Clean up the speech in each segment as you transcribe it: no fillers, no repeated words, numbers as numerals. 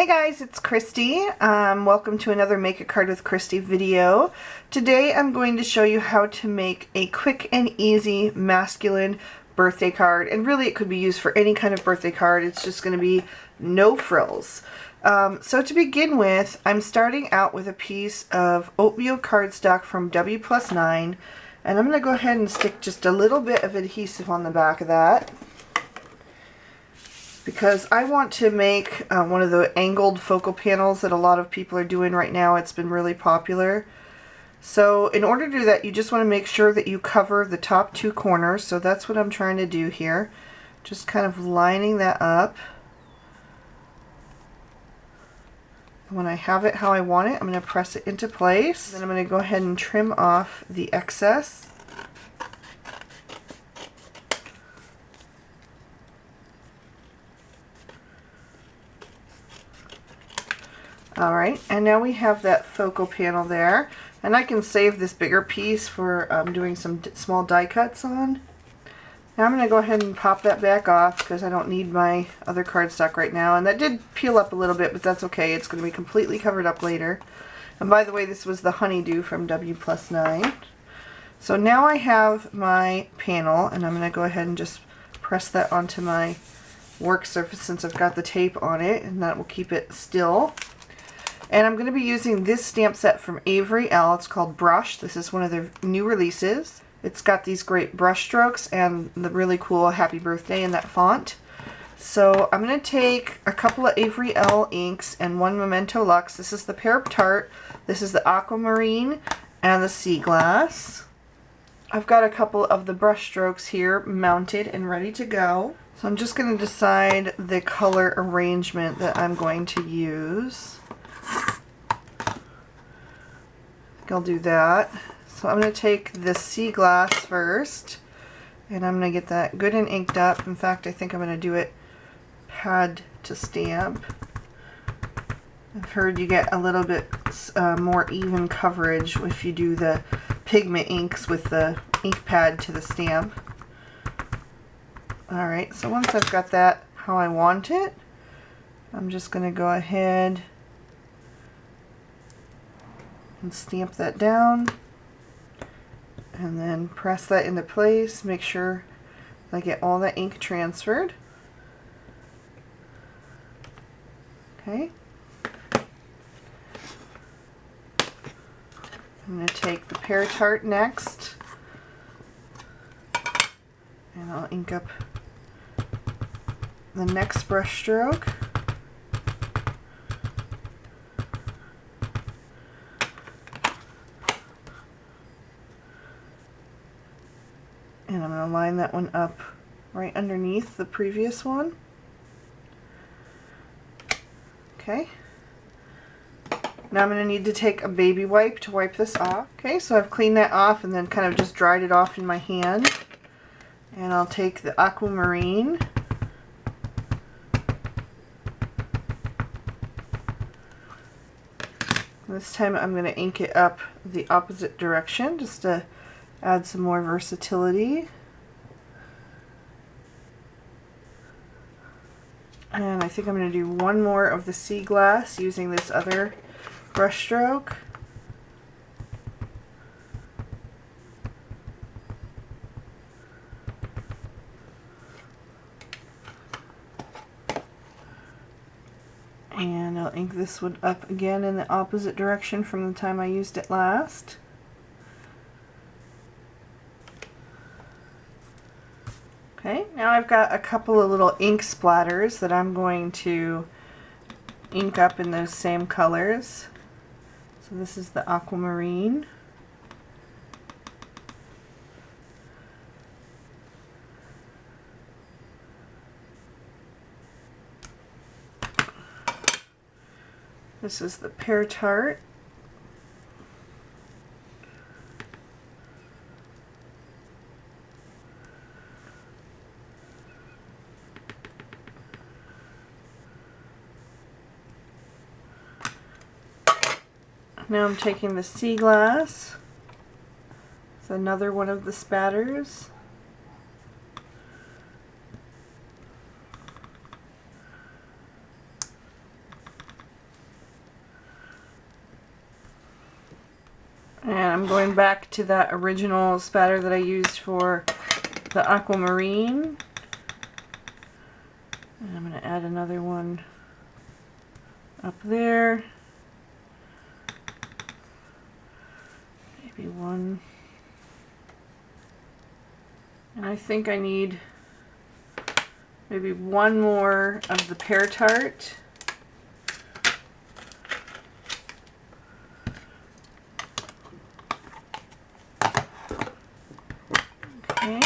Hey guys, it's Christy. Welcome to another Make a Card with Christy video. Today I'm going to show you how to make a quick and easy masculine birthday card, and really it could be used for any kind of birthday card. It's just going to be no frills. So to begin with, I'm starting out with a piece of oatmeal cardstock from W+9, and I'm going to go ahead and stick just a little bit of adhesive on the back of that, because I want to make one of the angled focal panels that a lot of people are doing right now. It's been really popular. So in order to do that, you just want to make sure that you cover the top two corners. So that's what I'm trying to do here. Just kind of lining that up. When I have it how I want it, I'm going to press it into place. Then I'm going to go ahead and trim off the excess. Alright, and now we have that focal panel there, and I can save this bigger piece for doing some small die cuts on. Now I'm going to go ahead and pop that back off because I don't need my other cardstock right now, and that did peel up a little bit, but that's okay. It's going to be completely covered up later. And by the way, this was the honeydew from W+9. So now I have my panel, and I'm going to go ahead and just press that onto my work surface since I've got the tape on it, and that will keep it still. And I'm going to be using this stamp set from Avery Elle. It's called Brush. This is one of their new releases. It's got these great brush strokes and the really cool Happy Birthday in that font. So I'm going to take a couple of Avery Elle inks and one Memento Luxe. This is the Pear Tart, this is the Aquamarine, and the Sea Glass. I've got a couple of the brush strokes here mounted and ready to go. So I'm just going to decide the color arrangement that I'm going to use. I'll do that. So I'm going to take the Sea Glass first, and I'm going to get that good and inked up. In fact, I think I'm going to do it pad to stamp. I've heard you get a little bit more even coverage if you do the pigment inks with the ink pad to the stamp. Alright, so once I've got that how I want it, I'm just going to go ahead and stamp that down, and then press that into place. Make sure I get all the ink transferred. Okay. I'm going to take the Pear Tart next, and I'll ink up the next brush stroke. And I'm going to line that one up right underneath the previous one. Okay. Now I'm going to need to take a baby wipe to wipe this off. Okay, so I've cleaned that off and then kind of just dried it off in my hand. And I'll take the Aquamarine. This time I'm going to ink it up the opposite direction just to add some more versatility. And I think I'm going to do one more of the Sea Glass using this other brush stroke. And I'll ink this one up again in the opposite direction from the time I used it last. Okay, now I've got a couple of little ink splatters that I'm going to ink up in those same colors. So this is the Aquamarine. This is the Pear Tart. Now I'm taking the Sea Glass. It's another one of the spatters. I'm going back to that original spatter that I used for the aquamarine. And I'm going to add another one up there. Maybe one. And I think I need maybe one more of the pear tart. Okay.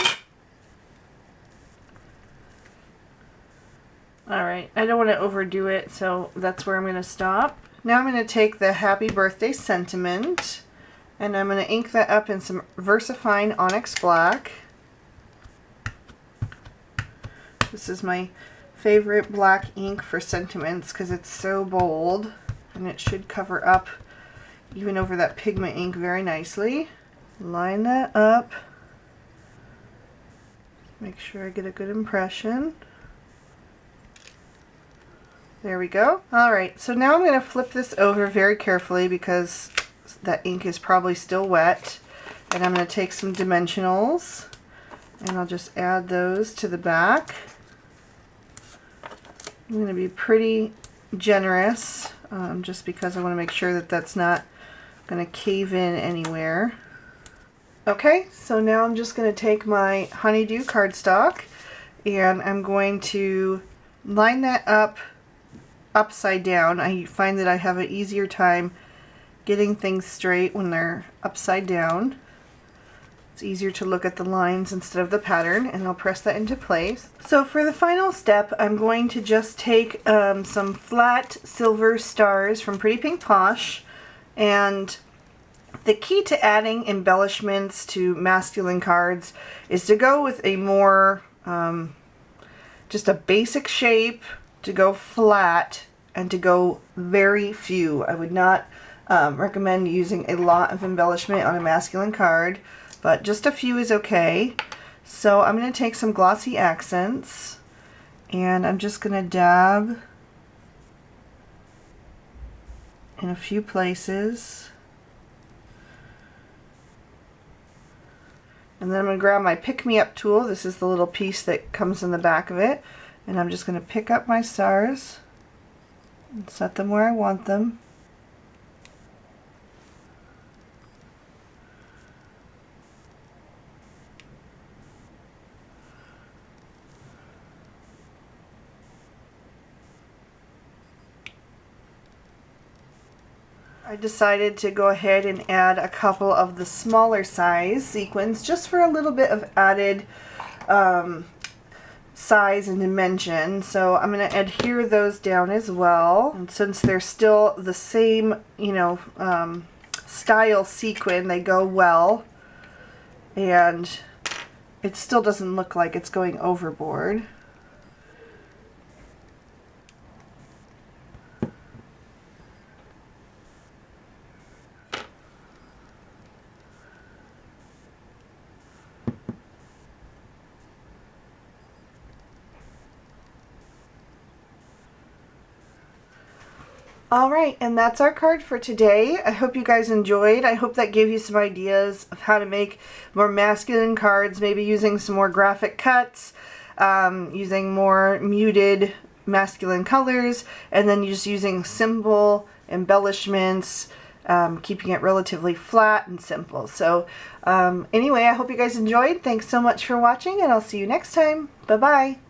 Alright, I don't want to overdo it, so that's where I'm going to stop. Now I'm going to take the Happy Birthday sentiment, and I'm going to ink that up in some VersaFine Onyx Black. This is my favorite black ink for sentiments because it's so bold, and it should cover up even over that pigment ink very nicely. Line that up. Make sure I get a good impression. There we go. Alright, so now I'm going to flip this over very carefully because that ink is probably still wet. And I'm going to take some dimensionals and I'll just add those to the back. I'm going to be pretty generous just because I want to make sure that that's not going to cave in anywhere. Okay, so now I'm just going to take my honeydew cardstock and I'm going to line that up upside down. I find that I have an easier time getting things straight when they're upside down. It's easier to look at the lines instead of the pattern, and I'll press that into place. So for the final step, I'm going to just take some flat silver stars from Pretty Pink Posh, and the key to adding embellishments to masculine cards is to go with a more just a basic shape, to go flat, and to go very few. I would not recommend using a lot of embellishment on a masculine card, but just a few is okay. So I'm going to take some glossy accents and I'm just going to dab in a few places. And then I'm going to grab my Pick Me Up tool. This is the little piece that comes in the back of it. And I'm just going to pick up my stars and set them where I want them. I decided to go ahead and add a couple of the smaller size sequins just for a little bit of added size and dimension. So I'm going to adhere those down as well. And since they're still the same, you know, style sequin, they go well. And it still doesn't look like it's going overboard. Alright, and that's our card for today. I hope you guys enjoyed. I hope that gave you some ideas of how to make more masculine cards, maybe using some more graphic cuts, using more muted masculine colors, and then just using simple embellishments, keeping it relatively flat and simple. So anyway, I hope you guys enjoyed. Thanks so much for watching, and I'll see you next time. Bye-bye.